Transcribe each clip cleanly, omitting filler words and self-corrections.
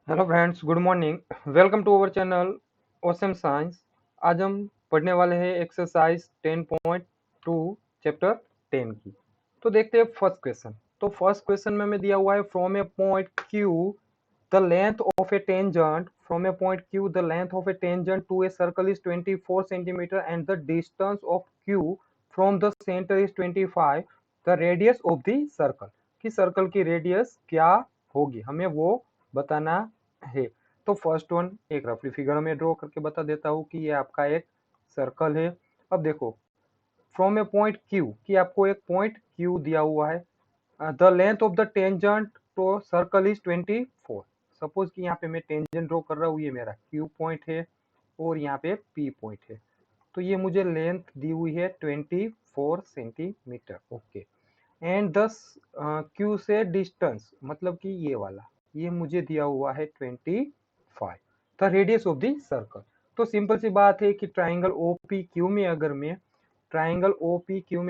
Hello friends, good morning. Welcome to our channel awesome science. आज हम पढ़ने वाले हैं एक्सरसाइज 10.2 चैप्टर 10 की। तो देखते हैं फर्स्ट क्वेश्चन। तो फर्स्ट क्वेश्चन में हमें दिया हुआ है from a point Q the length of a tangent from a point Q the length of a tangent to a circle is 24 centimetre and the distance of Q from the centre is 25। The radius of the circle, कि circle की radius क्या होगी, हमें वो बताना है। तो first one एक रफली फिगर में ड्रॉ करके बता देता हूँ कि ये आपका एक सर्कल है। अब देखो फ्रॉम ए पॉइंट क्यू, कि आपको एक पॉइंट क्यू दिया हुआ है। The length of the tangent to circle is 24। Suppose कि यहाँ पे मैं टेंजेंट ड्रॉ कर रहा हूँ, ये मेरा क्यू पॉइंट है और यहाँ पे पी पॉइंट है। तो ये मुझे लेंथ दी हुई है 24 सेंटीमीटर। ओके। एंड दस क्यू से डिस्टेंस मतलब कि ये वाला, ये मुझे दिया हुआ है 25। The radius of the circle. तो सिंपल सी बात है कि ट्राइंगल OPQ में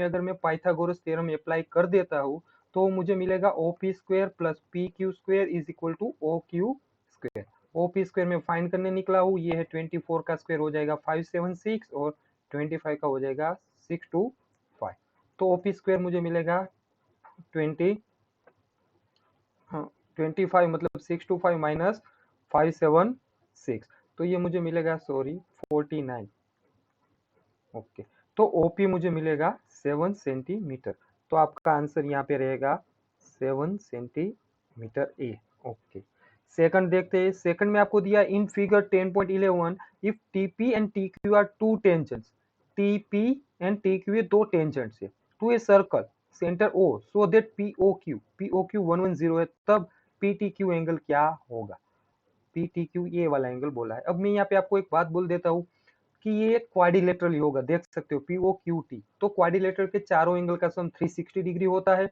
अगर मैं पाइथागोरस थ्योरम अप्लाई कर देता हूँ तो मुझे मिलेगा OP square plus PQ square is equal to OQ square. OP square में फाइंड करने निकला हूँ, ये है 24 का स्क्वायर हो जाएगा 576 और 25 का हो जाएगा 625। तो OP स्क्वायर मुझे मिलेगा 20, हाँ 25 मतलब 625 माइनस 576, तो ये मुझे मिलेगा सॉरी 49। ओके। तो ओपी मुझे मिलेगा 7 सेंटीमीटर। तो आपका आंसर यहाँ पे रहेगा 7 सेंटीमीटर ए। ओके। सेकंड देखते हैं। सेकंड में आपको दिया in figure 10.11 if TP and TQ are two tangents. TP and TQ ये दो टेंजेंट्स है to a circle centre O so that POQ 110 है, तब पीटीक्यू एंगल क्या होगा। पीटीक्यू ये वाला एंगल बोला है। अब मैं यहाँ पे आपको एक बात बोल देता हूँ कि ये क्वाड्रिलेटरल होगा, देख सकते हो POQT। तो क्वाड्रिलेटरल के चारों एंगल का सम 360 डिग्री होता है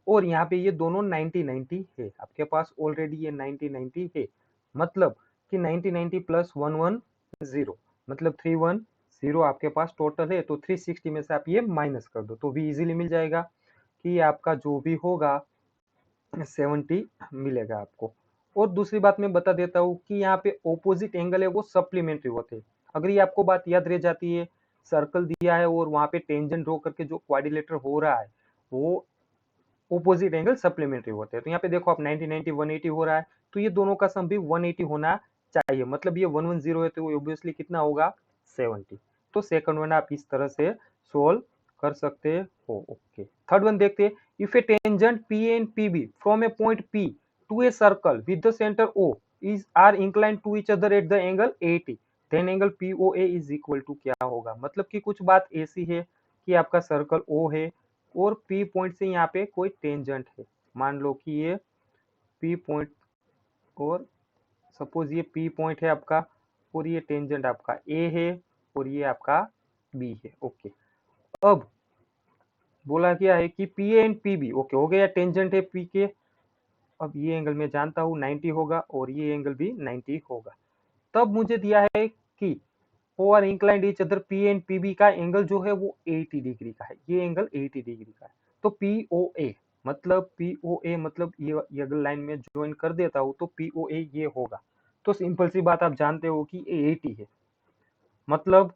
और यहाँ पे ये दोनों 90-90 है। आपके पास ऑलरेडी ये 90-90 है, मतलब कि 90-90 प्लस 110 मतलब 310 आपके पास टोटल है। तो 360 में से आप ये माइनस कर दो तो भी इजीली मिल जाएगा कि आपका जो भी होगा 70 मिलेगा आपको। और दूसरी बात मैं बता देता हूँ कि यहाँ पे ऑपोजिट एंगल है वो सप्लीमेंट्री होते हैं। अगर ये आपको बात याद रह जाती है, सर्कल दिया है और वहां पे टेंजेंट ड्रॉ करके जो क्वाड्रिलेटरल हो रहा है वो ऑपोजिट एंगल सप्लीमेंट्री होते हैं। तो यहाँ पे देखो आप 90-90 180 हो रहा है, तो ये दोनों का सम भी 180 होना चाहिए, मतलब ये 110 है तो ऑब्वियसली कितना होगा 70। तो सेकंड वन आप इस तरह से सोल्व कर सकते हो। ओके। थर्ड वन देखते हैं। If a tangent P and PB from a point P to a circle with the centre O is are inclined to each other at the angle 80, then angle POA is equal to क्या होगा। मतलब कि कुछ बात ऐसी है कि आपका सर्कल O है और P पॉइंट से यहाँ पे कोई टेंजेंट है। मान लो कि ये P पॉइंट और सपोज ये P पॉइंट है आपका और ये टेंजेंट आपका A है और ये आपका B है। ओके। अब बोला क्या है कि P and P B, okay हो गया, टेंजेंट है P के। अब ये एंगल मैं जानता हूँ 90 होगा और ये एंगल भी 90 होगा। तब मुझे दिया है कि O are inclined each other P and PB का एंगल जो है वो 80 डिग्री का है, ये एंगल 80 डिग्री का है। तो पीओए मतलब ये अगर लाइन में ज्वाइन कर देता हूँ तो पीओए ये होगा। तो सिंपल सी बात आप जानते हो कि ये 80 है, मतलब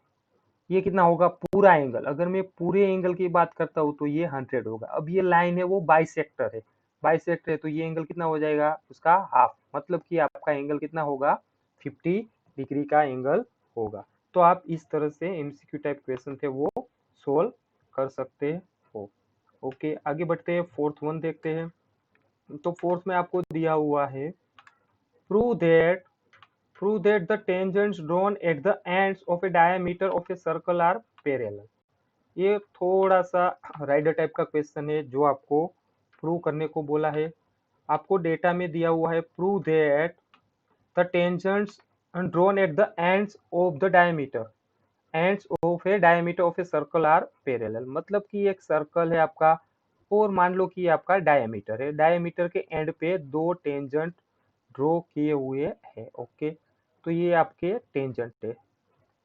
ये कितना होगा पूरा एंगल। अगर मैं पूरे एंगल की बात करता हूँ तो ये 100 होगा। अब ये लाइन है वो बाइसेक्टर है, बाइसेक्टर है तो ये एंगल कितना हो जाएगा उसका हाफ, मतलब कि आपका एंगल कितना होगा 50 डिग्री का एंगल होगा। तो आप इस तरह से MCQ टाइप क्वेश्चन थे वो सोल्व कर सकते हो। ओके, आगे बढ़ते हैं। फोर्थ वन देखते हैं। तो फोर्थ में आपको दिया हुआ है prove that the tangents drawn at the ends of a diameter of a circle are parallel। ये थोड़ा सा राइडर टाइप का क्वेश्चन है जो आपको प्रूव करने को बोला है। आपको डेटा में दिया हुआ है prove that the tangents drawn at the ends of the diameter of a circle are parallel. मतलब कि एक सर्कल है आपका और मान लो कि आपका डायमीटर है, डायमीटर के एंड पे दो टेंजेंट ड्रॉ किए हुए हैं। ओके। तो ये आपके टेंजेंट है,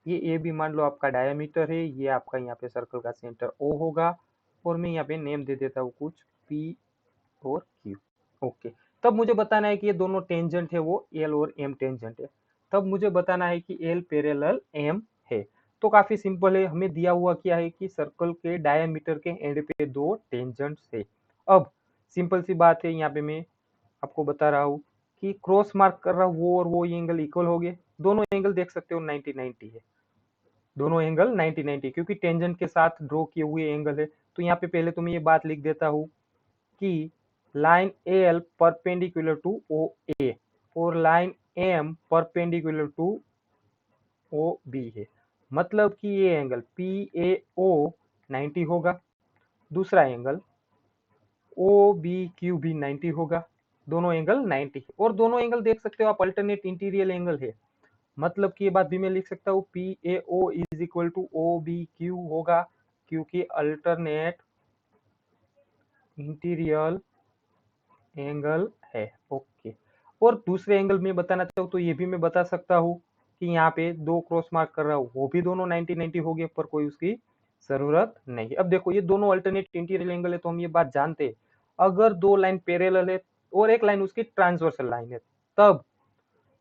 ये ए भी मान लो आपका डायमीटर है, ये आपका यहाँ पे सर्कल का सेंटर O होगा और मैं यहाँ पे नेम दे देता हूँ कुछ P और Q। ओके। तब मुझे बताना है कि ये दोनों टेंजेंट है वो एल और एम टेंजेंट है। तब मुझे बताना है कि एल पैरेलल एम है। तो काफी सिंपल है, हमें दिया हुआ क्या है कि सर्कल के डायमीटर के एंड पे दो टेंजेंट्स है। अब सिंपल सी बात है, यहाँ पे मैं आपको बता रहा हूँ कि क्रॉस मार्क कर रहा हूँ वो और वो एंगल इक्वल हो गए। दोनों एंगल देख सकते हो 90-90 है, दोनों एंगल 90-90 क्योंकि टेंजेंट के साथ ड्रॉ किए हुए एंगल है। तो यहाँ पे पहले तो मैं ये बात लिख देता हूँ कि line L perpendicular to O A और line M perpendicular to O B है। मतलब कि ये एंगल पी ए ओ 90 होगा, दूसरा एंगल ओ बी क्यू भी 90 होगा, दोनों एंगल 90 है। और दोनों एंगल देख सकते हो आप अल्टरनेट इंटीरियर एंगल है। मतलब कि ये बात भी मैं लिख सकता हूँ P A O is equal to O B Q होगा, क्योंकि अल्टरनेट इंटीरियर एंगल है। ओके। और दूसरे एंगल में बताना चाहूँ तो ये भी मैं बता सकता हूँ कि यहाँ पे दो क्रॉस मार्क कर रहा हूँ, वो भी दोनों 90-90 हो गए, पर कोई उसकी जरूरत नहीं है। अब देखो ये दोनों अल्टरनेट इंटीरियर एंगल है, तो हम ये बात जानते हैं अगर दो लाइन पैरेलल है और एक लाइन उसकी ट्रांसवर्सल लाइन है, तब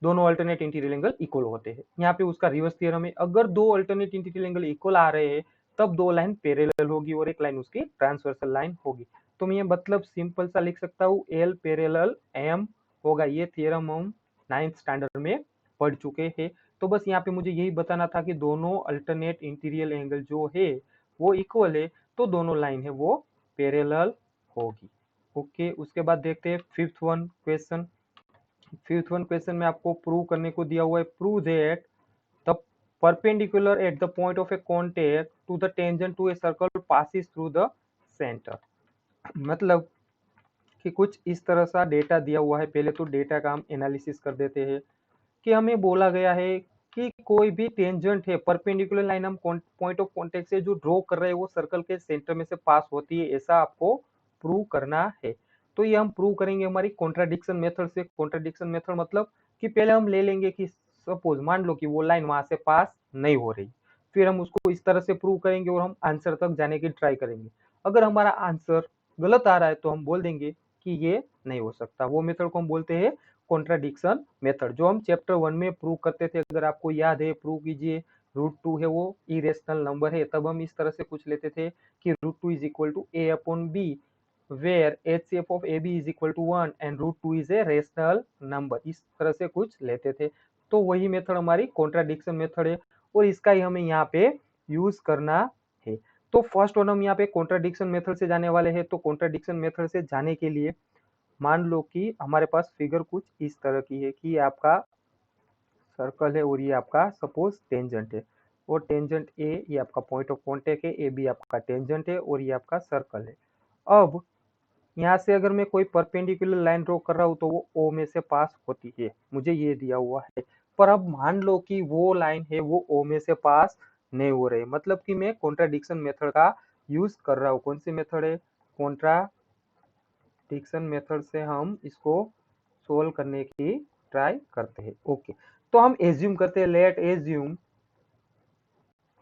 दोनों अल्टरनेट इंटीरियर एंगल इक्वल होते हैं। यहाँ पे उसका रिवर्स थ्योरम है, अगर दो अल्टरनेट इंटीरियर एंगल इक्वल आ रहे हैं तब दो लाइन पैरेलल होगी और एक लाइन उसकी ट्रांसवर्सल लाइन होगी। तो मैं ये मतलब सिंपल सा लिख सकता हूँ एल पैरेलल एम होगा। ये थ्योरम हम 9th स्टैंडर्ड में पढ़ चुके हैं। तो बस यहाँ पे मुझे यही बताना था कि दोनों अल्टरनेट इंटीरियर एंगल जो है वो इक्वल है, तो दोनों लाइन है वो पैरेलल होगी। ओके, उसके बाद देखते हैं फिफ्थ वन क्वेश्चन में आपको प्रूव करने को दिया हुआ है, prove that the perpendicular at the point of a contact to the tangent to a circle passes through the centre. मतलब कि कुछ इस तरह सा डेटा दिया हुआ है। पहले तो डेटा का हम एनालिसिस कर देते हैं कि हमें बोला गया है कि कोई भी टेंजेंट है, परपेंडिकुलर लाइन हम पॉइंट ऑफ कॉन्टेक्ट से जो ड्रॉ कर रहे हैं वो सर्कल के सेंटर में से पास होती है, ऐसा आपको प्रूव करना है। तो ये हम प्रूव करेंगे हमारी कॉन्ट्राडिक्शन मेथड से। कॉन्ट्राडिक्शन मेथड मतलब कि पहले हम ले लेंगे कि सपोज मान लो कि वो लाइन वहां से पास नहीं हो रही, फिर हम उसको इस तरह से प्रूव करेंगे और हम आंसर तक जाने की ट्राई करेंगे। अगर हमारा आंसर गलत आ रहा है तो हम बोल देंगे कि ये नहीं हो सकता। वो मेथड को हम बोलते हैं कॉन्ट्राडिक्शन मेथड, जो हम चैप्टर 1 में प्रूव करते थे। अगर आपको याद है, प्रूव कीजिए √2 है वो इरेशनल नंबर है। तब हम इस तरह से कुछ लेते थे कि √2 is equal to A upon B, where HCF of AB is equal to 1 and √2 is a rational number. इस तरह से कुछ लेते थे। तो वही मेथड हमारी कॉन्ट्राडिक्शन मेथड है और इसका ही हमें यहाँ पे यूज करना है। तो फर्स्ट वन हम यहाँ पे कॉन्ट्राडिक्शन मेथड से जाने वाले हैं। तो कॉन्ट्राडिक्शन मेथड से जाने के लिए मान लो कि हमारे पास फिगर कुछ इस तरह की है कि आपका सर्कल है और ये आपका सपोज टेंजेंट है, और टेंजेंट ए ये आपका पॉइंट ऑफ कॉन्टेक्ट है, ए बी आपका टेंजेंट है और ये आपका सर्कल है। अब यहाँ से अगर मैं कोई परपेंडिकुलर लाइन ड्रॉ कर रहा हूँ तो वो ओ में से पास होती है, मुझे ये दिया हुआ है। पर अब मान लो कि वो लाइन है वो ओ में से पास नहीं हो रही, मतलब कि मैं कॉन्ट्राडिक्शन मेथड का यूज कर रहा हूँ। कौन सी मेथड है? कॉन्ट्राडिक्शन मेथड से हम इसको सोल्व करने की ट्राई करते हैं। ओके, तो हम एज्यूम करते हैं, लेट एज्यूम,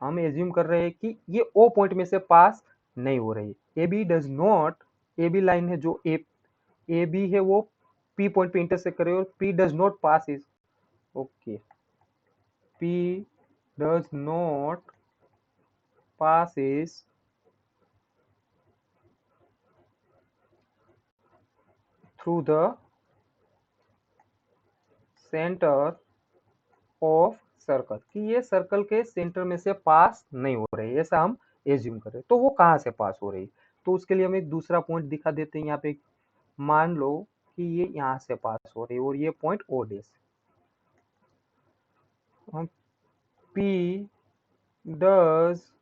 हम एज्यूम कर रहे हैं कि ये ओ पॉइंट में से पास नहीं हो रही है। A B does not, A B line है जो ए बी है वो पी पॉइंट पे इंटरसेक्ट करे और P does not pass is, okay, P does not pass is through the centre of circle, कि ये सर्कल के सेंटर में से पास नहीं हो रही है, ऐसा हम एज्यूम करें। तो वो कहाँ से पास हो रही? तो उसके लिए हम एक दूसरा पॉइंट दिखा देते हैं यहाँ पे। मान लो कि ये यहाँ से पास हो रही है और ये पॉइंट ओ डेस, हम P does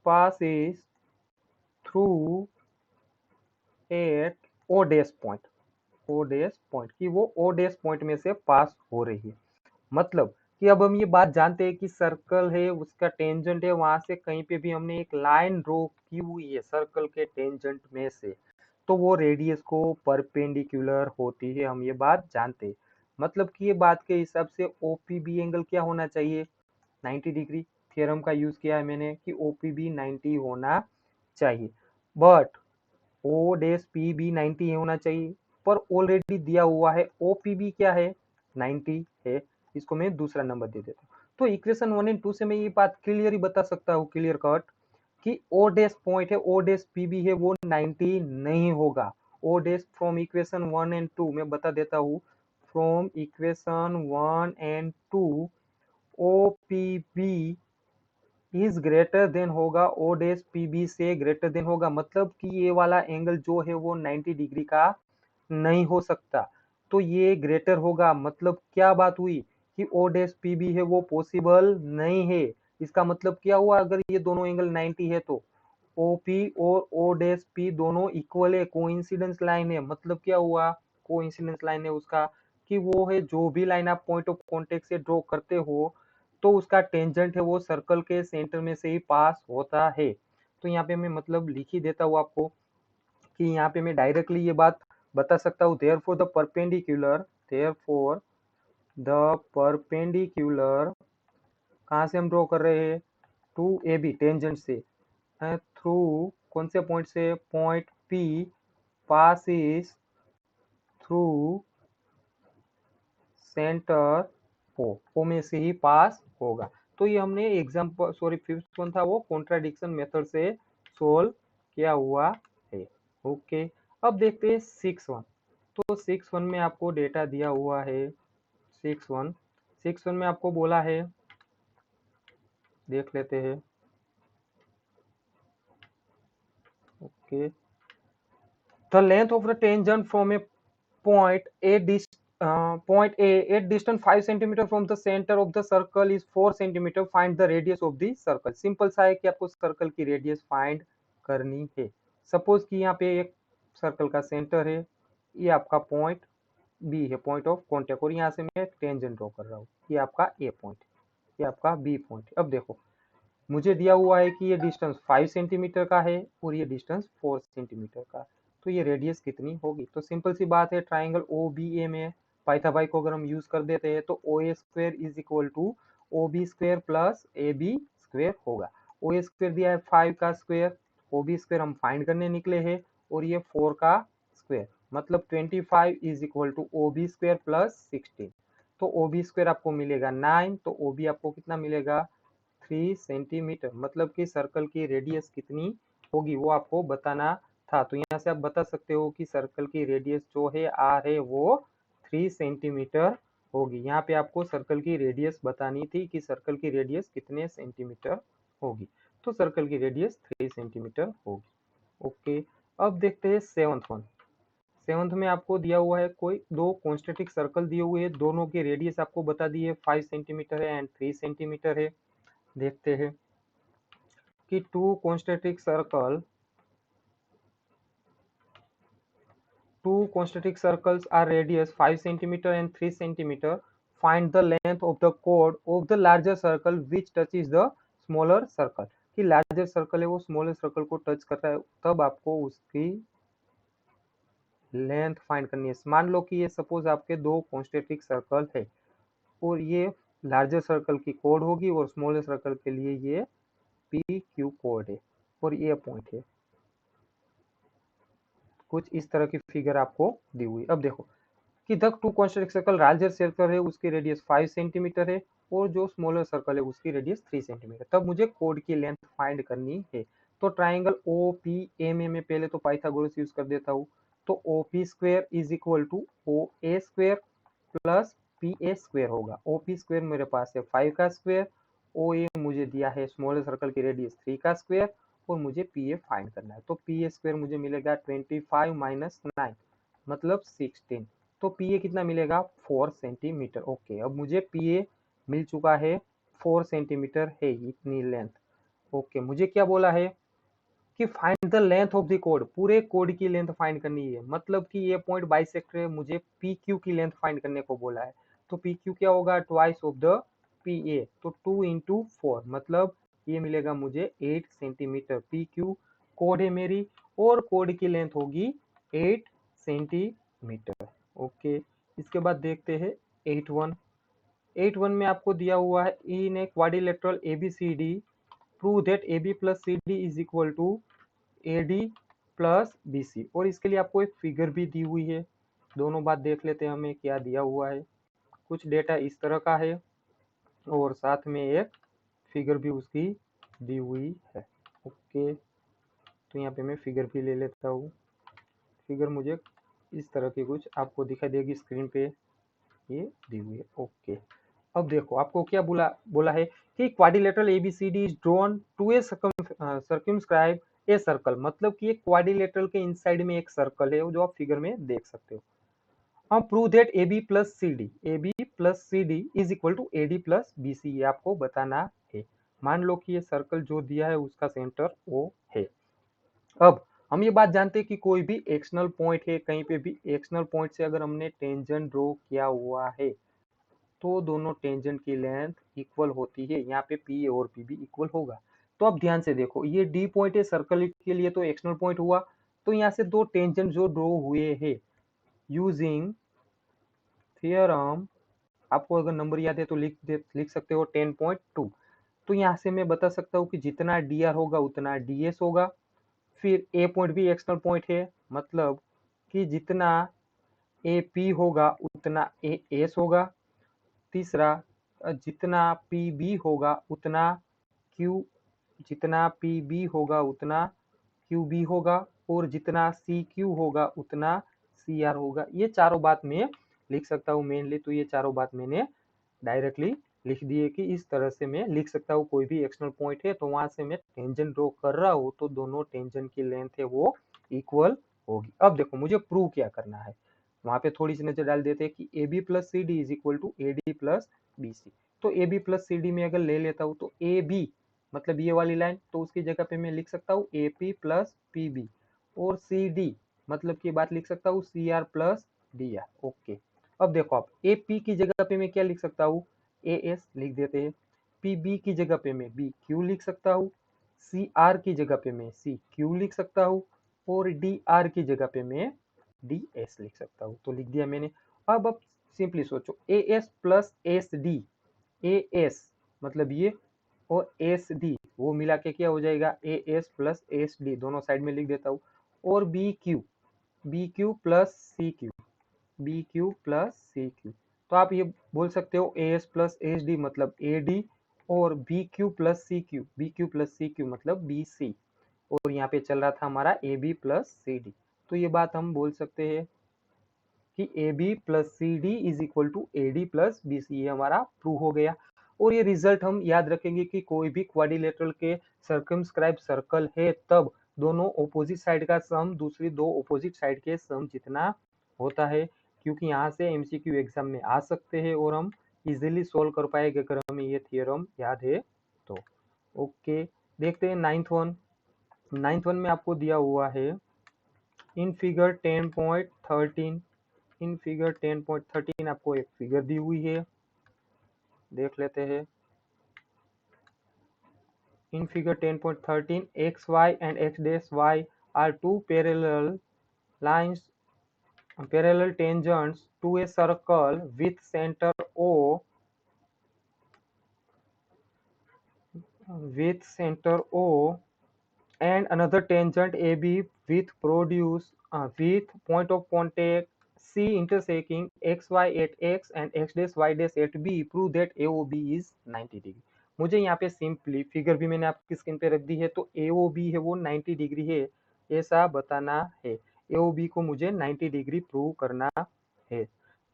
passes through at O dash point, O dash point, कि वो O dash point में से पास हो रही है। मतलब कि अब हम ये बात जानते हैं कि सर्कल है उसका टेंजेंट है, वहां से कहीं पे भी हमने एक लाइन ड्रॉ की हुई है सर्कल के टेंजेंट में से, तो वो रेडियस को परपेंडिकुलर होती है, हम ये बात जानते हैं। मतलब कि ये बात के हिसाब से OPB एंगल क्या होना चाहिए? 90 डिग्री। थ्योरम का यूज किया है मैंने कि OPB 90 होना चाहिए, बट O डैश PB 90 होना चाहिए। पर ऑलरेडी दिया हुआ है OPB क्या है 90 है, इसको मैं दूसरा नंबर दे देता हूँ। तो इक्वेशन 1 एंड 2 से मैं ये बात क्लियर ही बता सकता हूँ, क्लियर कट, कि ओ डैश पॉइंट है, ओ डैश PB है, वो 90 नहीं होगा। O dash from equation 1 and 2 मैं बता देता हूँ, from equation 1 and 2 OPB is greater than होगा ओ डैश PB से ग्रेटर देन होगा, मतलब कि ये वाला एंगल जो है वो 90 डिग्री का नहीं हो सकता, तो ये ग्रेटर होगा। मतलब क्या बात हुई कि ओ डैश PB है वो पॉसिबल नहीं है। इसका मतलब क्या हुआ, अगर ये दोनों एंगल 90 है तो OP और O डैश P दोनों इक्वल है, कोइंसिडेंस लाइन है। मतलब क्या हुआ, कोइंसिडेंस लाइन है उसका कि वो है जो भी लाइन आप पॉइंट ऑफ कॉन्टेक्ट से ड्रॉ करते हो तो उसका टेंजेंट है वो सर्कल के सेंटर में से ही पास होता है। तो यहाँ पे मैं मतलब लिख ही देता हूँ आपको कि यहाँ पे मैं डायरेक्टली ये बात बता सकता हूँ, देयरफॉर द परपेंडिकुलर कहाँ से हम ड्रॉ कर रहे हैं, टू AB टेंजेंट से, थ्रू कौन से पॉइंट से, point P passes through centre O में से ही पास होगा। तो ये हमने एग्जाम्पल, सॉरी फिफ्थ वन था वो कॉन्ट्राडिक्शन मेथड से सोल्व किया हुआ है। ओके, अब देखते हैं 6-1। तो 6-1 में आपको डेटा दिया हुआ है, 6-1 में आपको बोला है, देख लेते हैं। Okay, the length of the tangent from A point A at distance 5 cm from the center of the circle is 4 cm. Find the radius of the circle. Simple सा है कि आपको सर्कल की रेडियस फाइंड करनी है। Suppose कि यहाँ पे एक सर्कल का सेंटर है, ये आपका पॉइंट B है, पॉइंट ऑफ कॉन्टेक्ट, और यहाँ से मैं टेंजेंट ड्रॉ कर रहा हूँ, ये आपका A पॉइंट, ये आपका B पॉइंट। अब देखो मुझे दिया हुआ है कि ये डिस्टेंस 5 सेंटीमीटर का है और ये डिस्टेंस 4 सेंटीमीटर का, तो ये रेडियस कितनी होगी। तो सिंपल सी बात है, ट्राइंगल OBA में पाइथागोरस को अगर हम यूज कर देते हैं तो OA square is equal to OB square plus AB square होगा। OA स्क्वायर दिया है 5 का स्क्वायर, OB स्क्वायर हम फाइंड करने निकले हैं, और ये 4 का स्क्वायर, मतलब 25 is equal to OB square plus 16। तो OB स्क्वायर आपको मिलेगा 9, तो OB आपको कितना मिलेगा 3 सेंटीमीटर। मतलब कि सर्कल की रेडियस कितनी होगी वो आपको बताना था। तो यहाँ से आप बता सकते हो कि सर्कल की रेडियस जो है R है वो 3 सेंटीमीटर होगी। यहाँ पे आपको सर्कल की रेडियस बतानी थी कि सर्कल की रेडियस कितने सेंटीमीटर होगी। तो सर्कल की रेडियस 3 सेंटीमीटर होगी। ओके, अब देखते हैं सेवंथ वन। सेवंथ में आपको दिया हुआ है कोई दो कॉन्स्टेंटिक सर्कल दिए हुए हैं, दोनों की रेडियस आपको बता दी है 5 सेंटीमीटर है एंड 3 सेंटीमीटर है। देखते हैं कि two concentric circles are radius 5 centimeter and 3 centimeter. Find the length of the chord of the larger circle which touches the smaller circle. कि larger circle है वो smaller circle को touch कर रहा है, तब आपको उसकी लेंथ फाइंड करनी है। मान लो कि ये सपोज आपके दो कॉन्स्टेंट्रिक सर्कल है और ये लार्जर सर्कल की कोड होगी और स्मॉलर सर्कल के लिए ये PQ कोड है और ये पॉइंट है। कुछ इस तरह की फिगर आपको दी हुई। अब देखो कि the two constant circle larger circle है उसकी रेडियस 5 सेंटीमीटर है और जो स्मॉलर सर्कल है उसकी रेडियस 3 सेंटीमीटर। तब मुझे कोड की लेंथ फाइंड करनी है। तो ट्राइंगल OPM में पहले तो पाइथागोरस यूज कर देता हूँ। तो OP square is equal to OA square plus PA square होगा। OP स्क्वायर मेरे पास है 5 का स्क्वायर, OA मुझे दिया है स्मॉलर सर्कल की रेडियस 3 का स्क्वायर और मुझे PA फाइंड करना है। तो PA स्क्वायर मुझे मिलेगा 25 माइनस 9 मतलब 16। तो PA कितना मिलेगा 4 सेंटीमीटर। ओके, अब मुझे PA मिल चुका है 4 सेंटीमीटर है इतनी लेंथ। ओके, मुझे क्या बोला है कि find the length of the code, पूरे कोड की लेंथ फाइंड करनी है। मतलब कि ये पॉइंट बाइसेक्टर है, मुझे PQ की लेंथ फाइंड करने को बोला है। तो PQ क्या होगा ट्वाइस ऑफ द PA, तो 2 इंटू 4 मतलब ये मिलेगा मुझे 8 सेंटीमीटर। PQ कोड है मेरी और कोड की लेंथ होगी 8 सेंटीमीटर। ओके, इसके बाद देखते हैं 8-1 में आपको दिया हुआ है in a quadrilateral ABCD prove that AB plus CD is equal to AD plus BC, और इसके लिए आपको एक फिगर भी दी हुई है। दोनों बात देख लेते हैं हमें क्या दिया हुआ है। कुछ डेटा इस तरह का है और साथ में एक फिगर भी उसकी दी हुई है। ओके, तो यहाँ पे मैं फिगर भी ले लेता हूँ। फिगर मुझे इस तरह की कुछ आपको दिखाई देगी स्क्रीन पे, ये दी हुई है। ओके, अब देखो आपको क्या बोला है कि quadrilateral ABCD is drawn to a circumscribe a circle, मतलब कि एक क्वाड्रिलेटरल के इनसाइड में एक सर्कल है जो आप फिगर में देख सकते हो। हम prove that A B plus C D is equal to A D plus B C, ये आपको बताना है। मान लो कि ये सर्कल जो दिया है उसका सेंटर ओ है। अब हम ये बात जानते हैं कि कोई भी एक्सटर्नल पॉइंट है, कहीं पे भी एक्सटर्नल पॉइंट से अगर हमने टेंजेंट ड्रॉ किया हुआ है तो दोनों टेंजेंट की लेंथ इक्वल होती है। यहाँ पे पी और पी भी इक्वल होगा। तो अब ध्यान से देखो, ये डी पॉइंट है सर्कल के लिए, तो एक्सटर्नल पॉइंट हुआ। तो यहाँ से दो टेंजेंट जो ड्रॉ हुए हैं यूजिंग थियरम, आपको अगर नंबर याद है तो लिख सकते हो 10.2। तो यहाँ से मैं बता सकता हूँ कि जितना डी आर होगा उतना डी एस होगा। फिर ए पॉइंट भी एक्सटर्नल पॉइंट है, मतलब कि जितना ए पी होगा उतना ए एस होगा। तीसरा, जितना पी बी होगा उतना क्यू जितना पी बी होगा उतना क्यू बी होगा, और जितना सी क्यू होगा उतना सी आर होगा। ये चारों बात मैं लिख सकता हूँ मेनली। तो ये चारों बात मैंने डायरेक्टली लिख दिए कि इस तरह से मैं लिख सकता हूँ। कोई भी एक्सटर्नल पॉइंट है तो वहां से मैं टेंजेंट ड्रॉ कर रहा हूँ तो दोनों टेंजेंट की लेंथ है वो इक्वल होगी। अब देखो मुझे प्रूव क्या करना है, वहां पे थोड़ी सी नजर डाल देते हैं कि A B plus C D is equal to A D plus B C. तो A B plus C D में अगर ले लेता हूँ तो ए बी मतलब ये वाली लाइन, तो उसकी जगह पे मैं लिख सकता हूँ A P plus P B, और सी डी मतलब की बात लिख सकता हूँ C R plus D R. Okay, अब देखो आप ए पी की जगह पे मैं क्या लिख सकता हूँ, ए एस लिख देते हैं। पी बी की जगह पे मैं बी क्यू लिख सकता हूँ। सी आर की जगह पे मैं सी क्यू लिख सकता हूँ। और डी आर की जगह पे मैं डी एस लिख सकता हूँ। तो लिख दिया मैंने। अब सिंपली सोचो, ए S plus S D, A S मतलब ये, और एस डी वो मिला के क्या हो जाएगा, A S plus S D, दोनों साइड में लिख देता हूँ। और B Q plus C Q, B Q plus C Q. तो आप ये बोल सकते हो A S plus H D मतलब ए डी, और B Q plus C Q मतलब बी सी। और यहाँ पे चल रहा था हमारा A B plus C D. तो ये बात हम बोल सकते हैं कि A B plus C D is equal to A D plus B C, ये हमारा प्रूव हो गया। और ये रिजल्ट हम याद रखेंगे कि कोई भी क्वाड्रिलेटरल के सर्कमस्क्राइब सर्कल है तब दोनों ऑपोजिट साइड का सम दूसरी दो ऑपोजिट साइड के सम जितना होता है, क्योंकि यहाँ से एमसीक्यू एग्जाम में आ सकते हैं और हम इजीली सोल्व कर पाएंगे अगर हमें ये थियरम याद है तो। ओके, देखते हैं नाइन्थ वन में आपको दिया हुआ है इन फिगर 10.13। इन फिगर 10.13 आपको एक फिगर दी हुई है, देख लेते हैं। In figure 10.13 X Y and X dash Y are two lines parallel tangents to a circle with center O and another tangent AB with point of contact C intersecting xy at x and x dash y dash at b, prove that AOB is 90 degree. मुझे यहाँ पे simply figure भी मैंने आपकी screen पे रख दी है, तो AOB है वो 90 डिग्री है ऐसा बताना है। AOB को मुझे 90 डिग्री प्रूव करना है।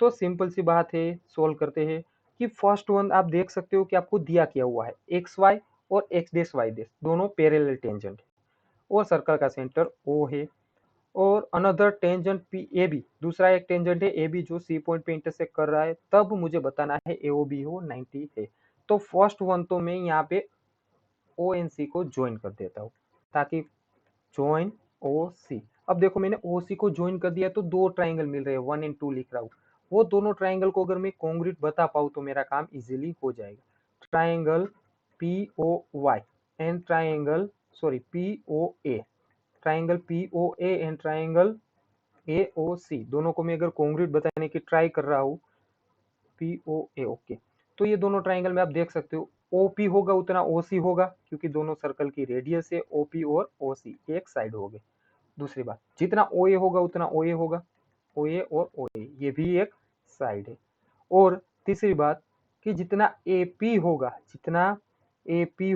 तो सिंपल सी बात है, सोल्व करते हैं। कि फर्स्ट वन आप देख सकते हो कि आपको दिया क्या हुआ है, एक्स वाई और एक्स डैश वाई डैश दोनों पैरेलल टेंजेंट है और सर्कल का सेंटर O है। और another tangent P A B, दूसरा एक टेंजेंट है ए बी जो सी पॉइंट पे इंटरसेक्ट कर रहा है, तब मुझे बताना है ए ओ बी हो 90 है। तो फर्स्ट वन तो मैं यहाँ पे ओ एन सी को ज्वाइन कर देता हूँ, ताकि ज्वाइन ओ सी। अब देखो मैंने ओ सी को ज्वाइन कर दिया तो दो ट्राइंगल मिल रहे हैं, 1 एंड 2 लिख रहा हूँ। वो दोनों ट्राइंगल को अगर मैं कॉन्ग्रुएंट बता पाऊँ तो मेरा काम इजीली हो जाएगा। Triangle P O Y and triangle P O A, triangle P O A and triangle A O C, दोनों को मैं अगर कॉन्ग्रुएंट बताने की ट्राई कर रहा हूँ, पी ओ ए। ओके, तो ये दोनों ट्राइंगल में आप देख सकते हो ओपी होगा उतना ओसी होगा, क्योंकि दोनों सर्कल की रेडियस है ओपी और ओसी एक साइड हो गए। दूसरी बात, जितना ओ ए होगा उतना ओ ए होगा। OA और OA, ये भी एक साइड है। और तीसरी बात कि जितना AP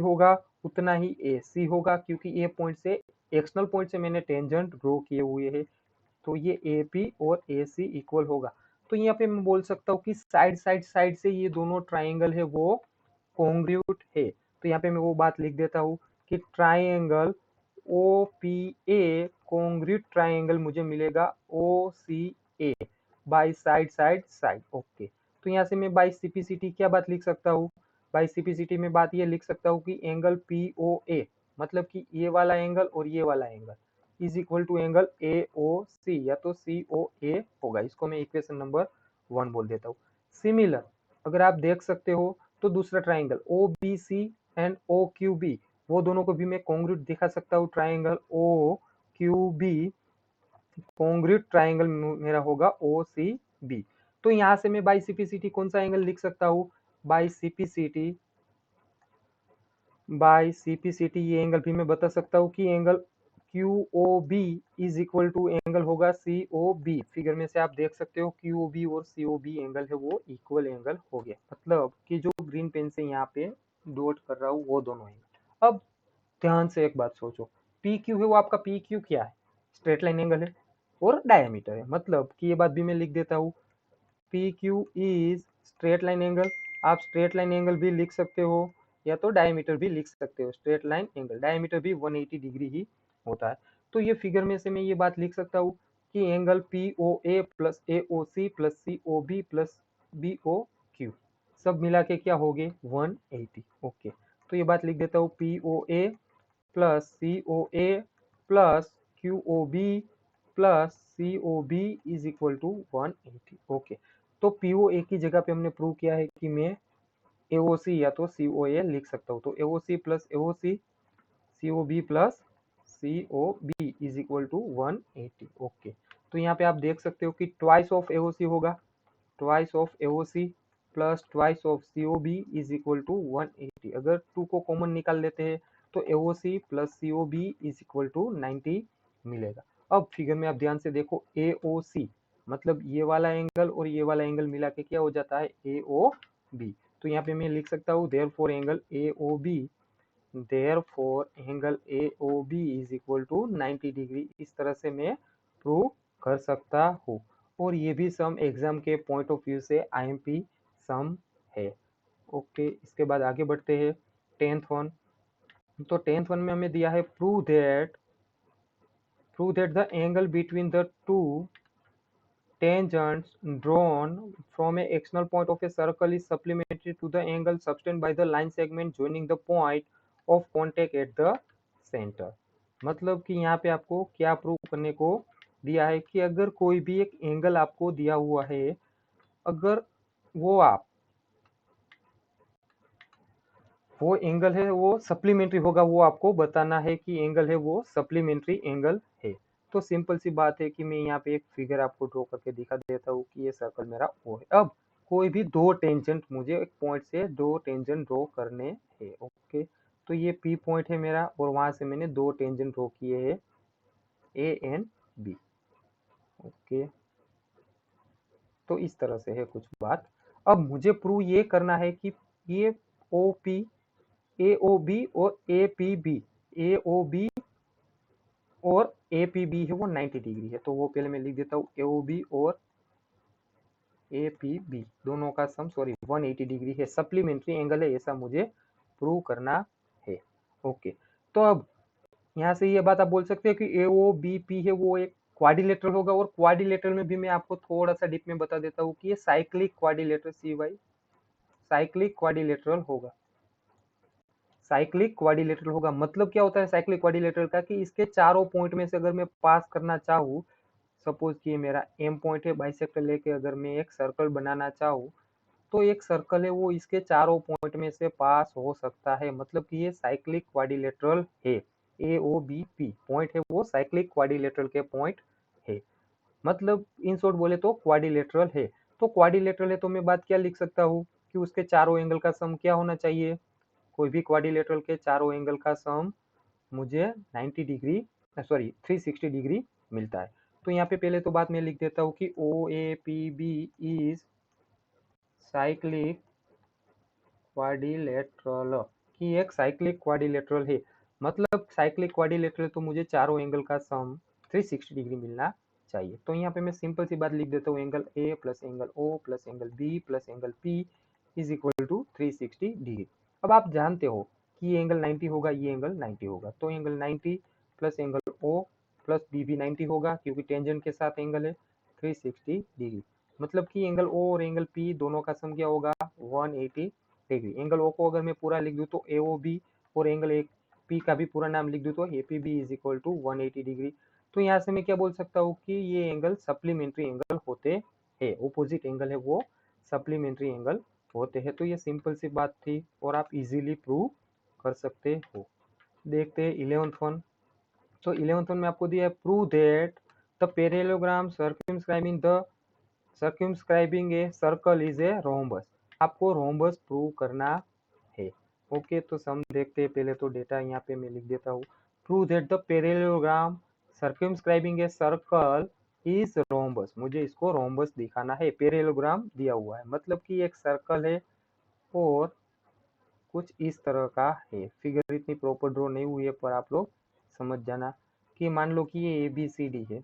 होगा उतना ही AC होगा, क्योंकि ए पॉइंट से एक्सटर्नल पॉइंट से मैंने टेंजेंट ड्रॉ किए हुए है, तो ये AP और AC इक्वल होगा। तो यहाँ पे मैं बोल सकता हूँ कि साइड से ये दोनों ट्राइंगल है वो कॉन्ग्रुएंट है। तो यहाँ पे मैं वो बात लिख देता हूँ कि ट्राइंगल OPA कॉन्ग्रुएंट ट्राइंगल मुझे मिलेगा OCA बाई साइड। ओके, तो यहाँ से मैं बाई सिपिसिटी क्या बात लिख सकता हूँ? बाई सिपिसिटी में बात ये लिख सकता हूँ कि एंगल POA, मतलब कि ये वाला एंगल और ये वाला angle is equal to angle AOC या तो COA होगा। इसको मैं इक्वेशन नंबर 1 बोल देता हूँ। सिमिलर अगर आप देख सकते हो तो दूसरा ट्राइंगल OBC एंड OQB, वो दोनों को भी मैं कॉन्ग्रुएंट दिखा सकता हूँ। ट्राइंगल OQB कॉन्ग्रुएंट ट्राइंगल मेरा होगा OCB। तो यहाँ से मैं बाई सिपिसिटी कौन सा एंगल लिख सकता हूँ? बाई सिपिसिटी ये एंगल भी मैं बता सकता हूँ कि angle QOB is equal to angle होगा COB। फिगर में से आप देख सकते हो QOB और COB एंगल है वो इक्वल एंगल हो गया, मतलब कि जो ग्रीन पेन से यहाँ पे डॉट कर रहा हूँ वो दोनों एंगल। अब ध्यान से एक बात सोचो, PQ है वो आपका PQ क्या है? स्ट्रेट लाइन एंगल है और डायमीटर है, मतलब कि ये बात भी मैं लिख देता हूँ PQ is straight line angle. आप स्ट्रेट लाइन एंगल भी लिख सकते हो या तो डायमीटर भी लिख सकते हो। स्ट्रेट लाइन एंगल डायमीटर भी 180 डिग्री ही होता है। तो ये फिगर में से मैं ये बात लिख सकता हूँ कि angle POA plus AOC plus COB plus BOQ सब मिला के क्या हो गए? 180। ओके, तो ये बात लिख देता हूँ POA plus COA plus QOB plus COB is equal to 180। Okay, तो POA की जगह पे हमने प्रूव किया है कि मैं AOC या तो COA लिख सकता हूँ। तो AOC plus AOC COB plus COB is equal to 180। Okay, तो यहाँ पे आप देख सकते हो कि ट्वाइस ऑफ AOC होगा, twice of AOC plus twice of COB is equal to 180। अगर 2 को कॉमन निकाल लेते हैं तो AOC plus COB is equal to 90 मिलेगा। अब फिगर में आप ध्यान से देखो AOC मतलब ये वाला एंगल और ये वाला एंगल मिला के क्या हो जाता है? AOB। तो यहाँ पे मैं लिख सकता हूँ therefore angle AOB is equal to 90 degree. इस तरह से मैं प्रूव कर सकता हूँ, और ये भी सम एग्जाम के पॉइंट ऑफ व्यू से IMP सम है। ओके, इसके बाद आगे बढ़ते हैं 10th वन। तो 10th वन में हमें दिया है prove that the angle between the two tangents drawn from a external point of a circle is supplementary to the angle subtended by the line segment joining the point of contact at the center। मतलब कि यहाँ पे आपको क्या prove करने को दिया है कि अगर कोई भी एक एंगल आपको दिया हुआ है, अगर वो एंगल है वो सप्लीमेंट्री होगा, वो आपको बताना है कि एंगल है वो सप्लीमेंट्री एंगल है। तो सिंपल सी बात है कि मैं यहाँ पे एक फिगर आपको ड्रॉ करके दिखा देता हूँ कि ये सर्कल मेरा ओ है। अब कोई भी दो टेंजेंट मुझे एक पॉइंट से दो टेंजेंट ड्रॉ करने हैं। ओके, तो ये P पॉइंट है मेरा और वहां से मैंने दो टेंजेंट ड्रॉ किए हैं A एंड B। ओके, तो इस तरह से है कुछ बात। अब मुझे प्रूव ये करना है कि ये OP AOB और AOB और APB है वो 90 डिग्री है। तो वो पहले मैं लिख देता हूँ AOB और APB दोनों का सम 180 डिग्री है, सप्लीमेंट्री एंगल है, ऐसा मुझे प्रूव करना है। ओके, तो अब यहाँ से ये बात आप बोल सकते हैं कि AOBP है वो एक क्वाड्रिलेटरल होगा, और क्वाड्रिलेटरल में भी मैं आपको थोड़ा सा डीप में बता देता हूँ कि ये साइक्लिक क्वाड्रिलेटरल होगा। साइक्लिक क्वाड्रिलेटरल होगा मतलब क्या होता है साइक्लिक क्वाड्रिलेटरल का? कि इसके चारों पॉइंट में से अगर मैं पास करना चाहूँ, सपोज कि मेरा M पॉइंट है, बाइसेक्टर लेके अगर मैं एक सर्कल बनाना चाहूँ, तो एक सर्कल है वो इसके चारों पॉइंट में से पास हो सकता है, मतलब कि ये साइक्लिक क्वाड्रिलेटरल है। AOBP पॉइंट है वो साइक्लिक क्वाड्रिलेटरल के पॉइंट है, मतलब इन शॉर्ट बोले तो क्वाड्रिलेटरल है। तो क्वाड्रिलेटरल है तो मैं बात क्या लिख सकता हूँ कि उसके चारों एंगल का सम क्या होना चाहिए? कोई भी क्वाड्रिलेटरल के चारों एंगल का सम मुझे 360 डिग्री मिलता है। तो यहाँ पे पहले तो बात मैं लिख देता हूँ कि OAPB इज साइक्लिक क्वाड्रिलेटरल, कि एक साइक्लिक क्वाड्रिलेटरल है। मतलब साइक्लिक क्वाड्रिलेटरल तो मुझे चारों एंगल का सम 360 डिग्री मिलना चाहिए। तो यहाँ पे मैं सिंपल सी बात लिख देता हूँ, angle A plus angle O plus angle B plus angle P is equal to 360 degree. अब आप जानते हो कि ये एंगल 90 होगा, ये एंगल 90 होगा, तो angle 90 plus angle O plus B भी 90 होगा, क्योंकि टेंजेंट के साथ एंगल है 360 डिग्री। मतलब कि एंगल ओ और एंगल पी दोनों का सम क्या होगा, 180 डिग्री। एंगल ओ को अगर मैं पूरा लिख दूं तो AOB, और एंगल ए पी का भी पूरा नाम लिख दूं तो APB is equal to 180 degree. तो यहाँ से मैं क्या बोल सकता हूँ कि ये एंगल सप्लीमेंट्री एंगल होते हैं, ऑपोजिट एंगल है वो सप्लीमेंट्री एंगल होते हैं। तो ये सिंपल सी बात थी और आप इजीली प्रूव कर सकते हो। देखते हैं 11th वन। तो 11th वन में आपको दिया है, prove that the parallelogram circumscribing a circle is a rhombus. आपको रोम्बस प्रूव करना है। ओके, तो सम देखते हैं। पहले तो डेटा यहाँ पे मैं लिख देता हूँ, prove that the parallelogram circumscribing a circle is rhombus. मुझे इसको रोम्बस दिखाना है, पैरेललोग्राम दिया हुआ है, मतलब कि एक सर्कल है और कुछ इस तरह का है। फिगर इतनी प्रॉपर ड्रॉ नहीं हुई है, पर आप लोग समझ जाना कि मान लो कि ये ABCD है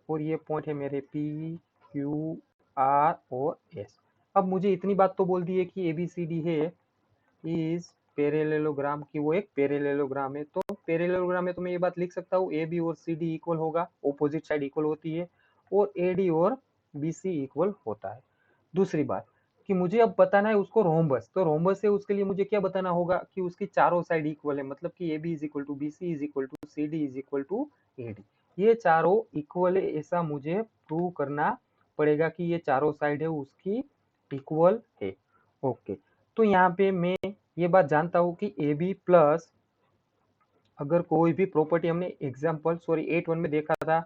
और ये पॉइंट है मेरे PQR और S। अब मुझे इतनी बात तो बोल दी है कि ABCD है इज पैरेललोग्राम, की वो एक पैरेललोग्राम है। तो पैरेललोग्राम में तो मैं ये बात लिख सकता हूँ AB और CD इक्वल होगा, ऑपोजिट साइड इक्वल होती है, और AD और BC इक्वल होता है। दूसरी बात कि मुझे अब बताना है उसको रोम्बस, तो रोम्बस है उसके लिए मुझे क्या बताना होगा कि उसकी चारों साइड इक्वल है, मतलब कि AB is equal to BC is equal to CD is equal to AD। ये चारों इक्वल है ऐसा मुझे प्रूव करना पड़ेगा कि ये चारों साइड है उसकी इक्वल है। ओके, तो यहाँ पे मैं ये बात जानता हूँ कि AB प्लस, अगर कोई भी प्रॉपर्टी हमने एग्जाम्पल 8 1 में देखा था,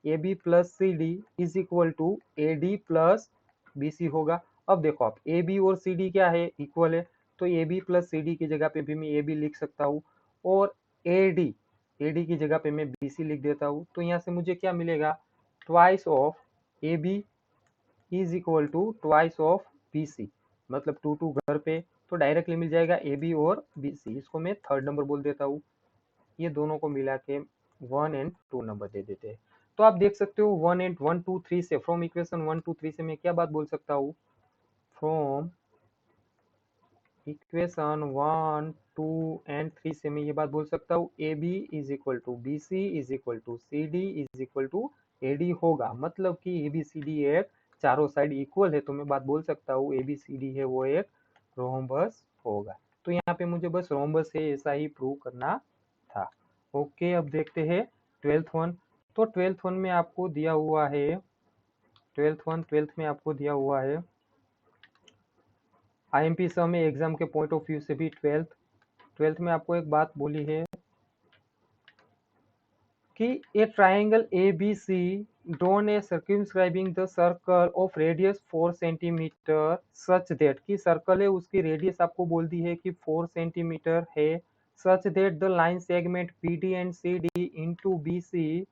AB plus CD is equal to AD plus BC होगा। अब देखो आप, AB और CD क्या है, इक्वल है, तो AB प्लस CD की जगह पे भी मैं AB लिख सकता हूँ, और AD की जगह पे मैं BC लिख देता हूँ। तो यहाँ से मुझे क्या मिलेगा, twice of AB is equal to twice of BC, मतलब 2 2 घर पे, तो डायरेक्टली मिल जाएगा AB और BC। इसको मैं थर्ड नंबर बोल देता हूँ। ये दोनों को मिला के 1 एंड 2 नंबर दे देते हैं। तो आप देख सकते हो 1 एंड 1 2 3 से, फ्रॉम इक्वेशन 1 2 3 से मैं क्या बात बोल सकता हूँ, फ्रॉम इक्वेशन 1 2 एंड 3 से मैं ये बात बोल सकता हूँ, AB is equal to BC is equal to CD is equal to AD होगा। मतलब कि ABCD एक चारों साइड इक्वल है, तो मैं बात बोल सकता हूँ ABCD है वो एक रोम्बस होगा। तो यहाँ पे मुझे बस रोम्बस है ऐसा ही प्रूव करना था। ओके, अब देखते हैं 12th वन। तो 12th वन में आपको दिया हुआ है, 12th में आपको दिया हुआ है IMP सम में, एग्जाम के पॉइंट ऑफ व्यू से भी 12th में आपको एक बात बोली है कि ए triangle ABC drawn A circumscribing the circle of radius 4 centimetre such that, की सर्कल है उसकी रेडियस आपको बोल दी है कि 4 सेंटीमीटर है, such that the line segment PD and CD into BC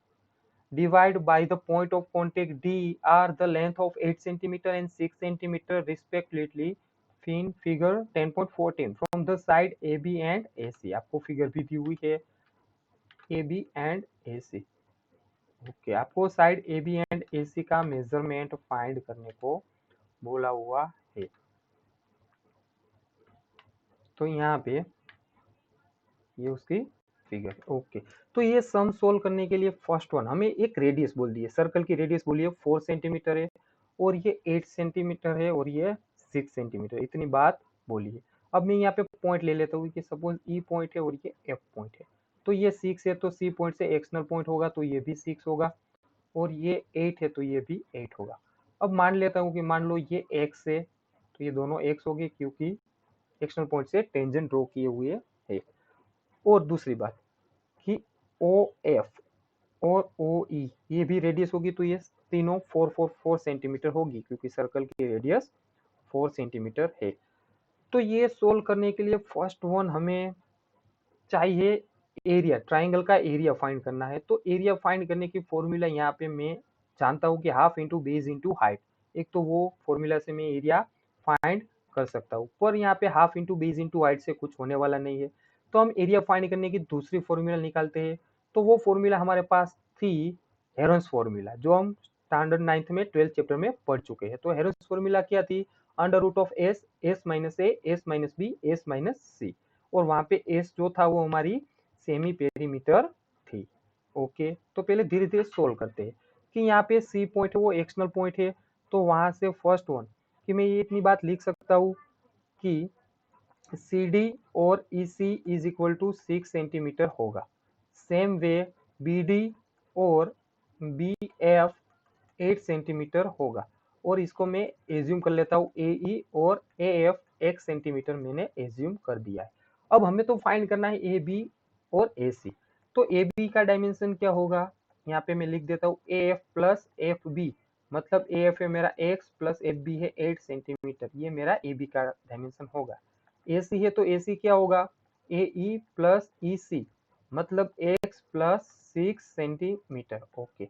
divide by the point of contact D are the length of 8 centimeter and 6 centimeter respectively in figure 10.14 from the side AB and AC। आपको figure भी दी हुई है AB and AC। Okay, आपको side AB and AC का measurement find करने को बोला हुआ है। तो यहाँ पे ये उसकी फिगर। ओके, तो ये सम सोल्व करने के लिए फर्स्ट वन हमें एक रेडियस बोल दी है, सर्कल की रेडियस बोली है 4 सेंटीमीटर है, और ये 8 सेंटीमीटर है, और ये 6 सेंटीमीटर, इतनी बात बोली है। अब मैं यहाँ पे पॉइंट ले लेता हूँ कि सपोज E पॉइंट है और ये F पॉइंट है, तो ये 6 है तो C पॉइंट से एक्सटर्नल पॉइंट होगा, तो ये भी 6 होगा, और ये 8 है तो ये भी 8 होगा। अब मान लेता हूँ कि मान लो ये x है, तो ये दोनों x हो गए क्योंकि एक्सटर्नल पॉइंट से टेंजेंट ड्रॉ किए हुए है। और दूसरी बात कि OF और OE ये भी रेडियस होगी, तो ये तीनों 4 सेंटीमीटर होगी, क्योंकि सर्कल की रेडियस 4 सेंटीमीटर है। तो ये सोल्व करने के लिए फर्स्ट वन हमें चाहिए एरिया, ट्राइंगल का एरिया फाइंड करना है। तो एरिया फाइंड करने की फॉर्मूला यहाँ पे मैं जानता हूँ कि half into base into height. एक तो वो फॉर्मूला से मैं एरिया फाइंड कर सकता हूँ, पर यहाँ पे half into base into height से कुछ होने वाला नहीं है। तो हम एरिया फाइंड करने की दूसरी फॉर्मूला निकालते हैं। तो वो फॉर्मूला हमारे पास थी हेरोन्स फॉर्मूला, जो हम स्टैंडर्ड 9th में 12th चैप्टर में पढ़ चुके हैं। तो हेरोन्स फॉर्मूला क्या थी? Under root of S, S minus A, S minus B, S minus C. और वहां पे एस जो था वो हमारी सेमी पेरीमीटर थी। ओके, तो पहले धीरे धीरे सोल्व करते हैं कि यहाँ पे सी पॉइंट है वो एक्सटर्नल पॉइंट है। तो वहां से फर्स्ट वन कि मैं ये इतनी बात लिख सकता हूँ कि सी डी और ई सी इज इक्वल टू 6 सेंटीमीटर होगा। सेम वे बी डी और बी एफ 8 सेंटीमीटर होगा। और इसको मैं एज्यूम कर लेता हूँ ए ई और ए एफ 1 सेंटीमीटर मैंने एज्यूम कर दिया है। अब हमें तो फाइंड करना है ए बी और ए सी। तो ए बी का डायमेंशन क्या होगा? यहाँ पे मैं लिख देता हूँ A F plus F B, मतलब ए एफ है मेरा x प्लस एफ बी है 8 सेंटीमीटर, ये मेरा ए बी का डायमेंशन होगा। ए सी है तो ए सी क्या होगा? ए ई प्लस ई सी, मतलब x प्लस 6 सेंटीमीटर। ओके,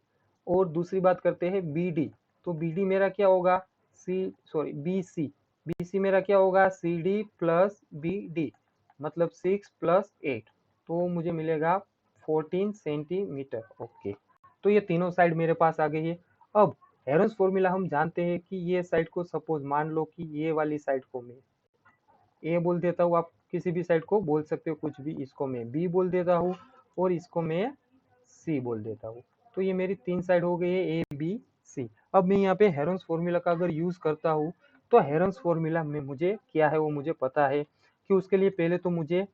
और दूसरी बात करते हैं बी डी। तो बी डी मेरा क्या होगा? बी सी, बी सी मेरा क्या होगा? C D plus B D, मतलब 6 प्लस 8, तो मुझे मिलेगा 14 सेंटीमीटर। ओके, तो ये तीनों साइड मेरे पास आ गई है। अब हेरोन्स फॉर्मूला हम जानते हैं कि ये साइड को सपोज मान लो कि ये वाली साइड को मैं ए बोल देता हूँ, आप किसी भी साइड को बोल सकते हो कुछ भी। इसको मैं बी बोल देता हूँ और इसको मैं सी बोल देता हूँ। तो ये मेरी तीन साइड हो गई है ए बी सी। अब मैं यहाँ पे हेरोन्स फॉर्मूला का अगर यूज करता हूँ तो हेरोन्स फॉर्मूला में मुझे क्या है वो मुझे पता है कि उसके लिए पहले तो मुझे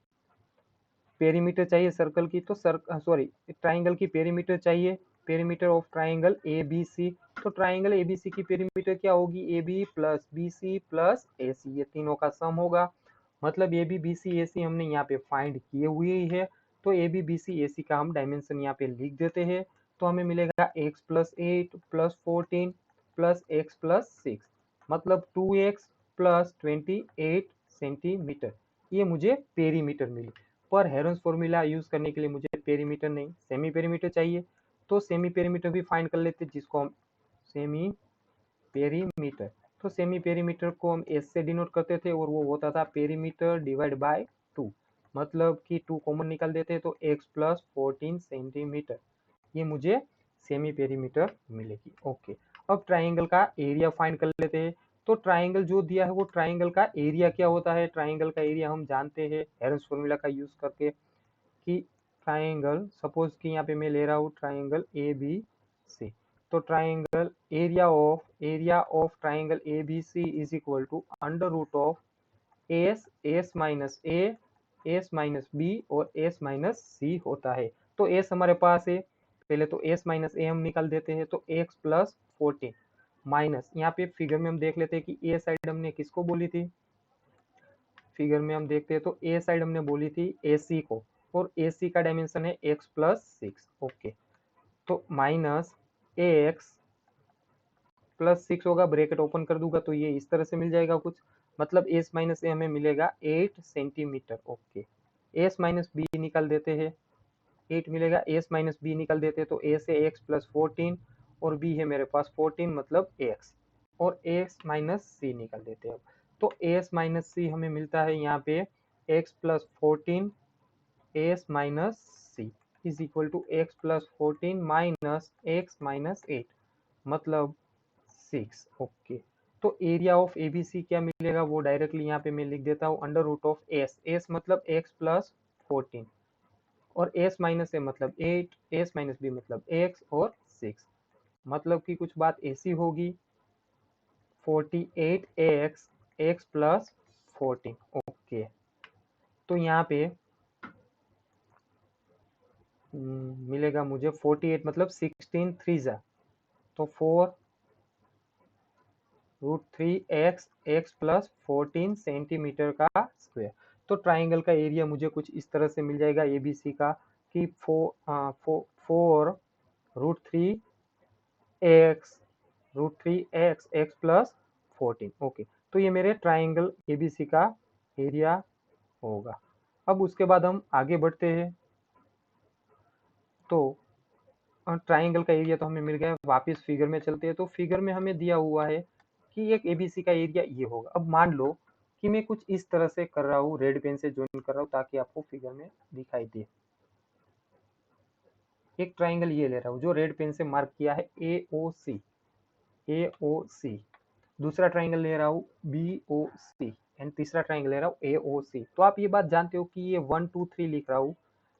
पेरीमीटर चाहिए सर्कल की, तो ट्राइंगल की पेरीमीटर चाहिए, perimeter of triangle A B C. तो ट्राइंगल ए बी सी की पेरीमीटर क्या होगी? A B plus B C plus A C, ये तीनों का सम होगा। मतलब ए बी बी सी ए सी हमने यहाँ पे फाइंड किए हुए ही है। तो ए बी बी सी ए सी का हम डायमेंशन यहाँ पे लिख देते हैं। तो हमें मिलेगा x plus 8 plus 14 plus x plus 6, मतलब 2x प्लस 28 सेंटीमीटर। ये मुझे पेरीमीटर मिली। पर हेरोन्स फॉर्मूला यूज करने के लिए मुझे पेरीमीटर नहीं सेमी पेरीमीटर चाहिए। तो सेमी पेरीमीटर भी फाइंड कर लेते हैं, जिसको हम सेमी पेरीमीटर, तो सेमी पेरीमीटर को हम एस से डिनोट करते थे और वो होता था पेरीमीटर डिवाइड बाय 2, मतलब कि 2 कॉमन निकाल देते हैं तो x प्लस 14 सेंटीमीटर, ये मुझे सेमी पेरीमीटर मिलेगी। ओके, अब ट्राइंगल का एरिया फाइंड कर लेते हैं। तो ट्राइंगल जो दिया है वो ट्राइंगल का एरिया क्या होता है? ट्राइंगल का एरिया हम जानते हैं हेरोन्स फॉर्मूला का यूज करके कि ट्राइंगल, सपोज कि यहाँ पे मैं ले रहा हूँ ट्राइंगल ए बी सी। तो triangle area of triangle A B C is equal to under root of S, S minus A, S minus B और एस माइनस सी होता है। तो एस हमारे पास है, पहले तो एस माइनस ए हम निकाल देते हैं, तो एक्स प्लस 14 माइनस, यहाँ पे फिगर में हम देख लेते हैं कि ए साइड हमने किसको बोली थी। फिगर में हम देखते हैं तो ए साइड हमने बोली थी ए सी को, और ए सी का डायमेंशन है एक्स प्लस 6। ओके, तो माइनस एक्स प्लस 6 होगा, ब्रैकेट ओपन कर दूंगा तो ये इस तरह से मिल जाएगा कुछ, मतलब एस माइनस ए हमें मिलेगा 8 centimetre. Okay, S minus B निकाल देते हैं, 8 मिलेगा, एस माइनस बी निकाल देते हैं तो ए से एक्स प्लस 14 और बी है मेरे पास 14, मतलब एक्स, और एक्स माइनस सी निकाल देते हैं। तो एस माइनस सी हमें मिलता है यहाँ पे x plus 14 S minus C is equal to x plus 14 minus x minus 8, मतलब 6। ओके, तो एरिया ऑफ एबीसी क्या मिलेगा वो डायरेक्टली यहाँ पे मैं लिख देता हूँ under root of S, S मतलब एक्स प्लस 14 और एस माइनस ए मतलब 8, एस माइनस बी मतलब एक्स और 6, मतलब कि कुछ बात ऐसी होगी 48 एक्स, एक्स प्लस 14। ओके, तो यहाँ पे मिलेगा मुझे 48 मतलब 16 थ्री जा, तो 4 root 3 x, x plus 14 centimetre का स्क्वायर। तो ट्राइंगल का एरिया मुझे कुछ इस तरह से मिल जाएगा एबीसी का कि 4 root 3 x, root 3 x, x plus 14। Okay, तो ये मेरे ट्राइंगल एबीसी का एरिया होगा। अब उसके बाद हम आगे बढ़ते हैं तो ट्राइंगल का एरिया तो हमें मिल गया। वापस फिगर में चलते हैं। तो फिगर में हमें दिया हुआ है कि एक एबीसी का एरिया ये होगा। अब मान लो कि मैं कुछ इस तरह से कर रहा हूँ, रेड पेन से ज्वाइन कर रहा हूँ ताकि आपको फिगर में दिखाई दे। एक ट्राइंगल ये ले रहा हूँ जो रेड पेन से मार्क किया है AOC, AOC। दूसरा ट्राइंगल ले रहा हूँ BOC एंड तीसरा ट्राइंगल ले रहा हूँ AOC। तो आप ये बात जानते हो कि ये 1 2 3 लिख रहा हूँ,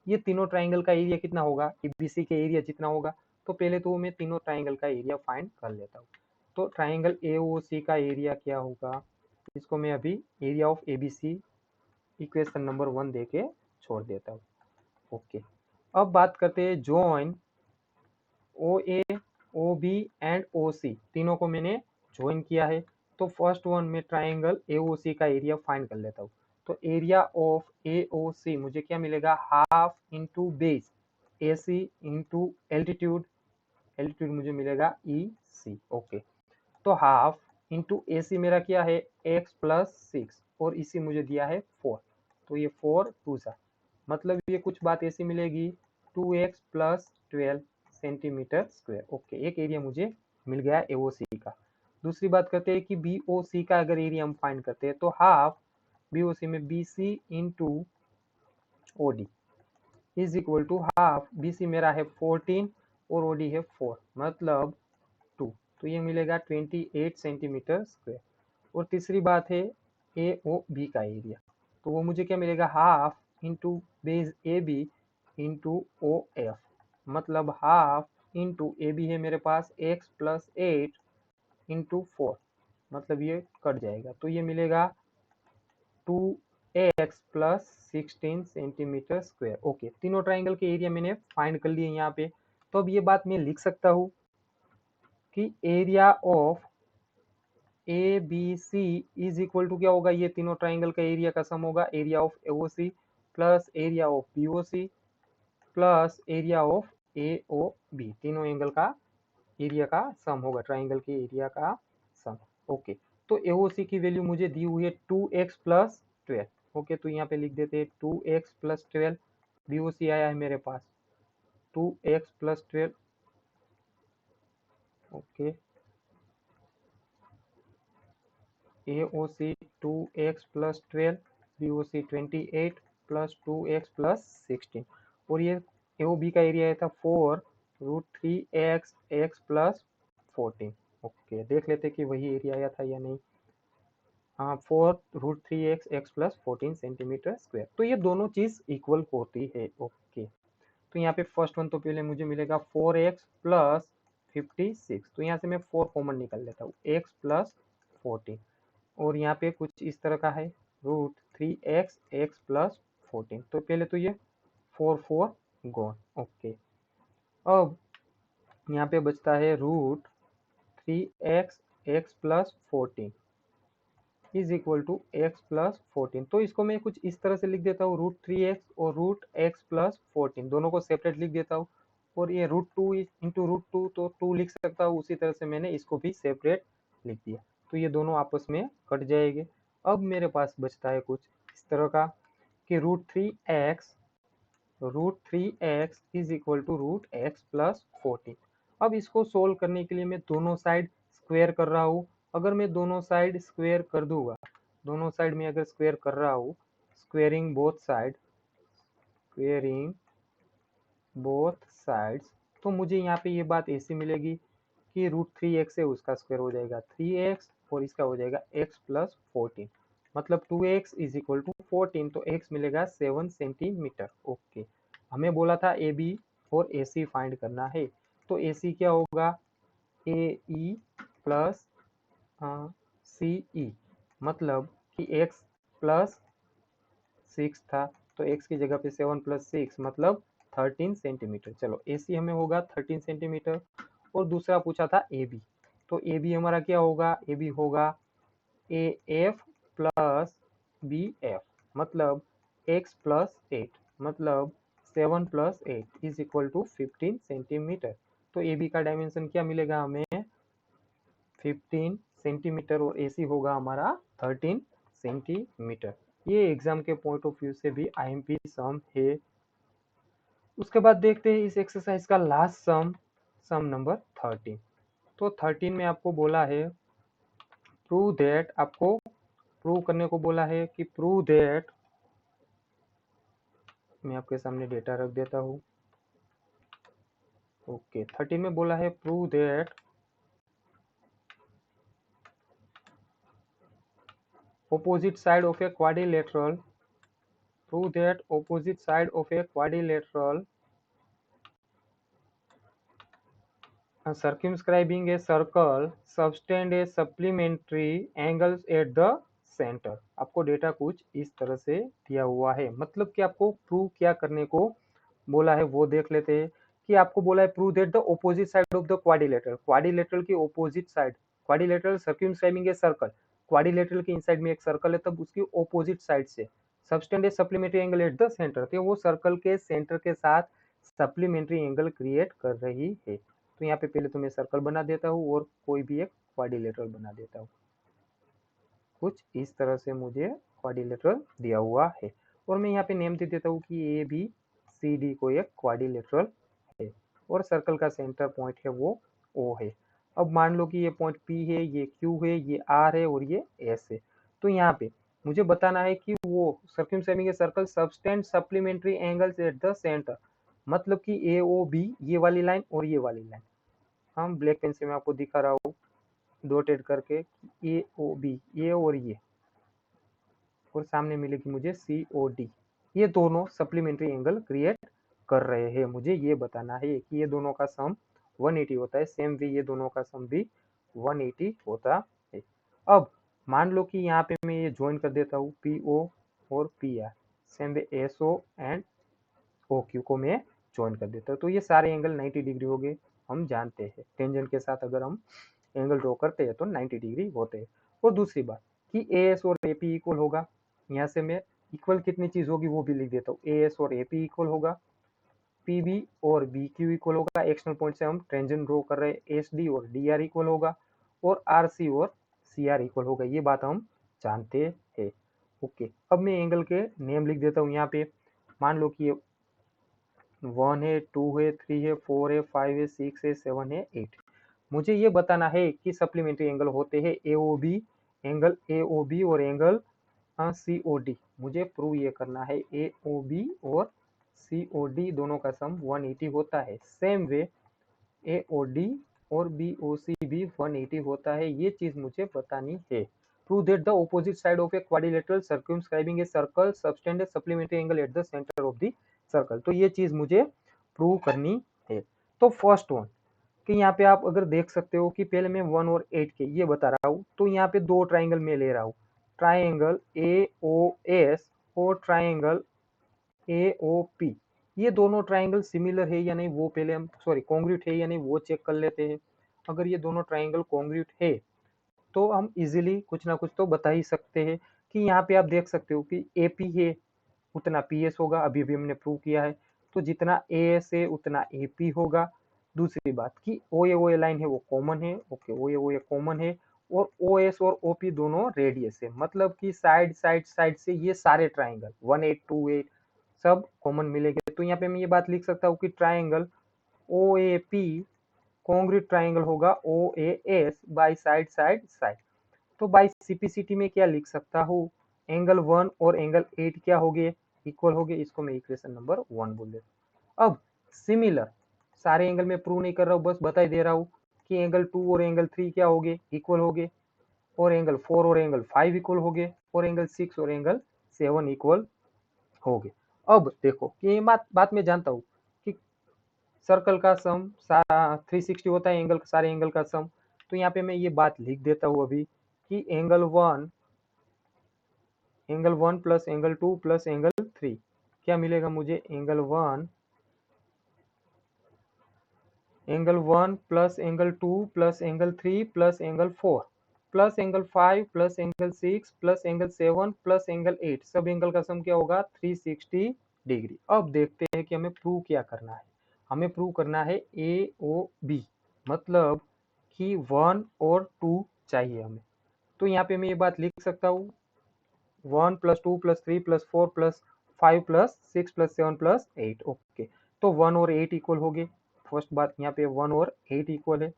ये तीनों ट्राइंगल का एरिया कितना होगा, एबीसी के एरिया जितना होगा। तो पहले तो मैं तीनों ट्राइंगल का एरिया फाइंड कर लेता हूँ। तो ट्राइंगल AOC का एरिया क्या होगा, इसको मैं अभी area of ABC equation number 1 दे के छोड़ देता हूँ। ओके, अब बात करते हैं join OA, OB and OC, तीनों को मैंने ज्वाइन किया है। तो फर्स्ट वन में ट्राइंगल AOC का एरिया फाइंड कर लेता हूँ। तो एरिया ऑफ AOC मुझे क्या मिलेगा, half into base AC into altitude, altitude मुझे मिलेगा EC। ओके, तो हाफ इंटू AC मेरा क्या है x प्लस 6 और EC मुझे दिया है 4। तो ये 4 2 सा, मतलब ये कुछ बात ऐसी मिलेगी 2x plus 12 centimetre square. Okay, एक एरिया मुझे मिल गया AOC का। दूसरी बात करते हैं कि BOC का अगर एरिया हम फाइंड करते हैं तो हाफ BOC में BC into OD is equal to half, BC मेरा है 14 और OD है 4 मतलब 2। तो ये मिलेगा 28 सेंटीमीटर स्क्वायर। और तीसरी बात है AOB का एरिया, तो वो मुझे क्या मिलेगा, half into base AB into OF मतलब हाफ इंटू AB है मेरे पास x प्लस 8 इंटू 4 मतलब ये कट जाएगा। तो ये मिलेगा 2x plus 16 centimetre square. Okay, तीनों ट्राइंगल के एरिया मैंने फाइंड कर लिए यहाँ पे। तो अब ये बात मैं लिख सकता हूँ कि area of ABC is equal to क्या होगा, ये तीनों ट्राइंगल का एरिया का सम होगा, area of AOC plus area of BOC plus area of AOB, तीनों एंगल का एरिया का सम होगा, ट्राइंगल के एरिया का सम। ओके, तो AOC की वैल्यू मुझे दी हुई है 2x प्लस 12। ओके, तो यहाँ पे लिख देते हैं 2x प्लस 12। BOC आया है मेरे पास 2x plus 12। Okay, AOC 2x plus 12, BOC 28 plus 2x plus 16 और ये AOB का एरिया आया था 4 रूट 3x x प्लस 14। ओके, देख लेते कि वही एरिया आया था या नहीं। हाँ, 4 रूट 3x x plus 14 centimetre square. तो ये दोनों चीज इक्वल होती है। ओके, तो यहाँ पे फर्स्ट वन तो पहले मुझे मिलेगा 4x प्लस 56। तो यहाँ से मैं 4 कॉमन निकाल लेता हूँ, x प्लस 14 और यहाँ पे कुछ इस तरह का है रूट 3x x प्लस 14। तो पहले तो ये 4 4 गॉन। ओके, अब यहाँ पे बचता है root 3x x plus 14 is equal to x plus 14। तो इसको मैं कुछ इस तरह से लिख देता हूँ, रूट 3x और रूट x प्लस 14 दोनों को सेपरेट लिख देता हूँ। और ये रूट 2 इंटू रूट 2 तो 2 लिख सकता हूँ, उसी तरह से मैंने इसको भी सेपरेट लिख दिया। तो ये दोनों आपस में कट जाएंगे। अब मेरे पास बचता है कुछ इस तरह का कि root three x is equal to root x plus 14। अब इसको सोल्व करने के लिए मैं दोनों साइड स्क्वायर कर रहा हूँ। अगर मैं दोनों साइड स्क्वायर कर दूंगा, दोनों साइड में अगर स्क्वायर कर रहा हूँ, squaring both side, squaring both sides, तो मुझे यहाँ पे ये बात ऐसी मिलेगी कि रूट 3x है उसका स्क्वायर हो जाएगा 3x और इसका हो जाएगा x प्लस 14 मतलब 2x इज इक्वल टू 14। तो x मिलेगा 7 सेंटीमीटर। ओके, हमें बोला था AB और AC फाइंड करना है। तो AC क्या होगा, AE प्लस CE मतलब कि x प्लस 6 था तो x की जगह पे 7 प्लस 6 मतलब 13 सेंटीमीटर। चलो AC हमें होगा 13 सेंटीमीटर। और दूसरा पूछा था AB, तो AB हमारा क्या होगा, AB होगा AF प्लस BF मतलब x प्लस 8 मतलब 7 plus 8 is equal to 15 centimetre. तो AB का डायमेंशन क्या मिलेगा हमें, 15 सेंटीमीटर और AC होगा हमारा 13 सेंटीमीटर। ये एग्जाम के पॉइंट ऑफ व्यू से भी IMP सम है। उसके बाद देखते हैं इस एक्सरसाइज का लास्ट सम नंबर 13। तो 13 में आपको बोला है प्रूव दैट, आपको प्रूव करने को बोला है कि प्रूव दैट, मैं आपके सामने डेटा रख देता हूँ। ओके, 13 में बोला है prove that opposite side of a quadrilateral, prove that opposite side of a quadrilateral circumscribing a circle subtend a supplementary angles at the center। आपको डेटा कुछ इस तरह से दिया हुआ है, मतलब कि आपको प्रूव क्या करने को बोला है वो देख लेते हैं। कि आपको बोला है prove that the opposite side of the quadrilateral, quadrilateral की opposite side, quadrilateral circumscribing a circle, quadrilateral के इनसाइड में एक सर्कल है तब उसकी ऑपोजिट साइड से subtend a supplementary angle at the centre, तो वो सर्कल के सेंटर के साथ सप्लीमेंट्री एंगल क्रिएट कर रही है। तो यहाँ पे पहले तो मैं सर्कल बना देता हूँ और कोई भी एक क्वाड्रिलेटरल बना देता हूँ। कुछ इस तरह से मुझे क्वाड्रिलेटरल दिया हुआ है और मैं यहाँ पे नेम दे देता हूँ कि ए बी सी डी को एक क्वाड्रिलेटरल है और सर्कल का सेंटर पॉइंट है वो ओ है। अब मान लो कि ये पॉइंट पी है, ये क्यू है, ये आर है और ये एस है। तो यहाँ पे मुझे बताना है कि वो circumscribing a circle subtend supplementary angles eight the centre, मतलब कि ए ओ बी, ये वाली लाइन और ये वाली लाइन, हम ब्लैक पेन से मैं आपको दिखा रहा हूँ डॉटेड करके, ए ओ बी, ये और ये, और सामने मिलेगी मुझे सी ओ डी, ये दोनों सप्लीमेंट्री एंगल क्रिएट कर रहे हैं। मुझे ये बताना है कि ये दोनों का सम 180 होता है, सेम वे ये दोनों का सम भी 180 होता है। अब मान लो कि यहाँ पे मैं ये ज्वाइन कर देता हूँ पी ओ और P R, same way S O and O Q को मैं ज्वाइन कर देता हूँ, तो ये सारे एंगल 90 डिग्री हो गए। हम जानते हैं टेंजेंट के साथ अगर हम एंगल ड्रॉ करते हैं तो 90 डिग्री होते हैं। और दूसरी बात कि ए एस और ए पी इक्वल होगा, यहाँ से मैं इक्वल कितनी चीज होगी वो भी लिख देता हूँ, ए एस और ए पी इक्वल होगा, पी बी और बी क्यू इक्वल होगा, एक्सटर्नल पॉइंट से हम टेंजेंट ड्रॉ कर रहे हैं, एस डी और डी आर इक्वल होगा, और आर सी और सी आर इक्वल होगा, ये बात हम जानते हैं। ओके, अब मैं एंगल के नेम लिख देता हूँ यहाँ पे। मान लो कि ये 1 है, 2 है, 3 है, 4 है, 5 है, 6 है, 7 है, 8। मुझे ये बताना है कि सप्लीमेंट्री एंगल होते हैं एओबी, एंगल एओबी और एंगल सीओडी। मुझे प्रूव ये करना है एओबी और सीओडी दोनों का सम 180 होता है, सेम वे एओडी और बीओसी भी 180 होता है, ये चीज मुझे बतानी है। Prove that the opposite side of a quadrilateral circumscribing a circle subtend a supplementary angle at the centre of the circle, तो ये चीज मुझे प्रूव करनी है। तो फर्स्ट वन कि यहाँ पे आप अगर देख सकते हो कि पहले मैं 1 और 8 के ये बता रहा हूँ, तो यहाँ पे दो ट्राइंगल मैं ले रहा हूँ, ट्राइंगल ए ओ एस और ट्राइंगल ए ओ पी। ये दोनों ट्राइंगल सिमिलर है या नहीं वो पहले हम, सॉरी कॉन्ग्रुएंट है या नहीं वो चेक कर लेते हैं। अगर ये दोनों ट्राइंगल कॉन्ग्रुएंट है तो हम इजीली कुछ ना कुछ तो बता ही सकते हैं। कि यहाँ पे आप देख सकते हो कि ए पी है उतना पी एस होगा, अभी भी हमने प्रूव किया है, तो जितना ए एस है उतना ए पी होगा। दूसरी बात कि ओ ए लाइन है वो कॉमन है, ओके ओ ए कॉमन है, और ओ एस और ओ पी दोनों रेडियस है, मतलब कि साइड साइड साइड से ये सारे ट्राइंगल 1828 सब कॉमन मिलेंगे। तो यहाँ पे मैं ये बात लिख सकता हूँ कि triangle O A P congruent triangle होगा O A S by side side side. तो बाई सीपीसीटी में क्या लिख सकता हूँ, एंगल 1 और एंगल 8 क्या हो गए, इक्वल हो गए, इसको मैं इक्वेशन नंबर 1 बोल देता हूँ। अब सिमिलर, सारे एंगल में प्रूव नहीं कर रहा हूँ, बस बता ही दे रहा हूँ कि एंगल 2 और एंगल 3 क्या हो गए, इक्वल हो गए, और एंगल 4 और एंगल 5 इक्वल हो गए, और एंगल 6 और एंगल 7 इक्वल हो गए। अब देखो कि ये बात मैं जानता हूँ कि सर्कल का सम 360 होता है, एंगल सारे एंगल का सम। तो यहाँ पे मैं ये बात लिख देता हूँ अभी कि angle 1 plus angle 2 plus angle 3 क्या मिलेगा मुझे, angle 1 plus angle 2 plus angle 3 plus angle 4 plus angle 5 plus angle 6 plus angle 7 plus angle 8, सब एंगल का सम क्या होगा 360 डिग्री। अब देखते हैं कि हमें प्रूव क्या करना है। हमें प्रूव करना है ए ओ बी, मतलब कि 1 और 2 चाहिए हमें। तो यहाँ पे मैं ये बात लिख सकता हूँ 1 plus 2 plus 3 plus 4 plus 5 plus 6 plus 7 plus 8, okay. तो 1 और 8 इक्वल हो गए। फर्स्ट बात यहाँ पे 1 और 8 इक्वल है,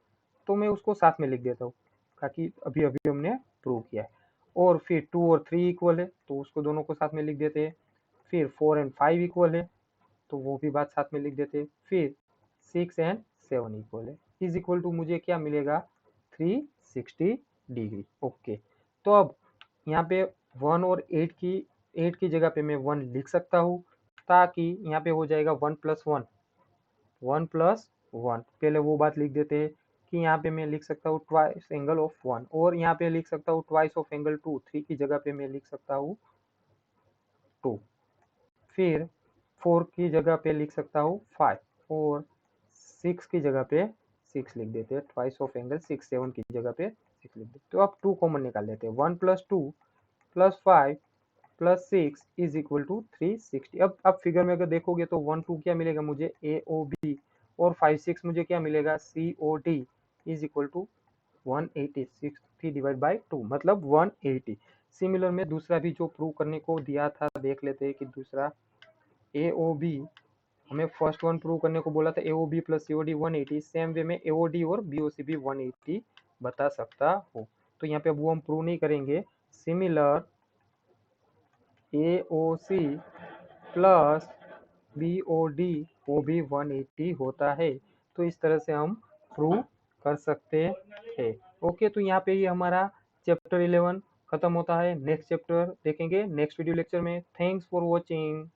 तो मैं उसको साथ में लिख देता हूँ, ताकि अभी अभी हमने प्रूव किया है। और फिर 2 और 3 इक्वल है, तो उसको दोनों को साथ में लिख देते हैं। फिर 4 एंड 5 इक्वल है, तो वो भी बात साथ में लिख देते हैं। फिर 6 एंड 7 इक्वल है, इज इक्वल टू मुझे क्या मिलेगा, 360 डिग्री। ओके, तो अब यहाँ पे 1 और 8 की जगह पे मैं 1 लिख सकता हूँ, ताकि यहाँ पे हो जाएगा 1 प्लस 1, 1 प्लस 1। पहले वो बात लिख देते हैं कि यहाँ पे मैं लिख सकता हूँ ट्वाइस एंगल ऑफ 1, और यहाँ पे लिख सकता हूँ ट्वाइस ऑफ एंगल 2। 3 की जगह पे मैं लिख सकता हूँ 2। फिर 4 की जगह पे लिख सकता हूँ 5, और 6 की जगह पे 6 लिख देते हैं, ट्वाइस ऑफ एंगल 6। 7 की जगह पे 6 लिख देते। तो अब 2 कॉमन निकाल लेते हैं। 1 plus 2 plus 5 plus 6 is equal to 360। अब फिगर में अगर देखोगे तो 1 2 क्या मिलेगा मुझे, ए ओ बी, और 5 6 मुझे क्या मिलेगा, C O D, is equal to 180। 60 divide by 2 मतलब 180। सिमिलर में दूसरा भी जो प्रूव करने को दिया था, देख लेते हैं कि दूसरा ए ओ बी, हमें फर्स्ट वन प्रूव करने को बोला था, ए ओ बी प्लस सी ओ डी 180। सेम वे में ए ओ डी और बी ओ सी भी 180 बता सकता हूँ। तो यहाँ पे अब वो हम प्रूव नहीं करेंगे। Similar A O C plus B O D वो भी 180 होता है। तो इस तरह से हम प्रूव कर सकते हैं। ओके, तो यहाँ पे ये हमारा चैप्टर 11 खत्म होता है। नेक्स्ट चैप्टर देखेंगे नेक्स्ट वीडियो लेक्चर में। Thanks for watching.